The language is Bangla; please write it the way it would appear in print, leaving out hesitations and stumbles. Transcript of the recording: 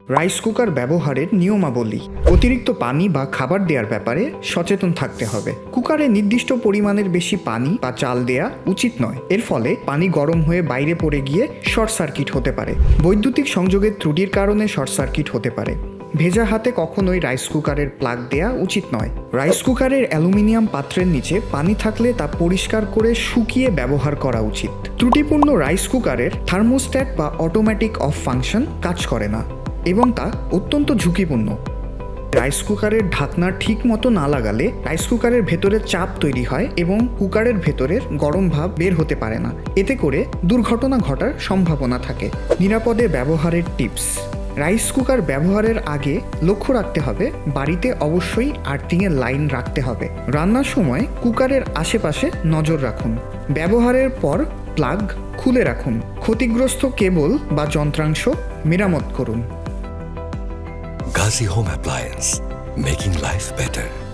রাইস কুকার ব্যবহারের নিয়মাবলী। অতিরিক্ত পানি বা খাবার দেওয়ার ব্যাপারে সচেতন থাকতে হবে। কুকারে নির্দিষ্ট পরিমাণের বেশি পানি বা চাল দেয়া উচিত নয়। এর ফলে পানি গরম হয়ে বাইরে পড়ে গিয়ে শর্ট সার্কিট হতে পারে। বৈদ্যুতিক সংযোগের ত্রুটির কারণে শর্ট সার্কিট হতে পারে। ভেজা হাতে কখনোই রাইস কুকারের প্লাগ দেয়া উচিত নয়। রাইস কুকারের অ্যালুমিনিয়াম পাত্রের নিচে পানি থাকলে তা পরিষ্কার করে শুকিয়ে ব্যবহার করা উচিত। ত্রুটিপূর্ণ রাইস কুকারের থার্মোস্ট্যাট বা অটোমেটিক অফ ফাংশন কাজ করে না এবং তা অত্যন্ত ঝুঁকিপূর্ণ। রাইস কুকারের ঢাকনা ঠিক মতো না লাগালে রাইস কুকারের ভেতরে চাপ তৈরি হয় এবং কুকারের ভেতরের গরম ভাব বের হতে পারে না। এতে করে দুর্ঘটনা ঘটার সম্ভাবনা থাকে। নিরাপদে ব্যবহারের টিপস। রাইস কুকার ব্যবহারের আগে লক্ষ্য রাখতে হবে বাড়িতে অবশ্যই আর্থিংয়ের লাইন রাখতে হবে। রান্নার সময় কুকারের আশেপাশে নজর রাখুন। ব্যবহারের পর প্লাগ খুলে রাখুন। ক্ষতিগ্রস্ত কেবল বা যন্ত্রাংশ মেরামত করুন। Ghazi Home Appliance, making life better.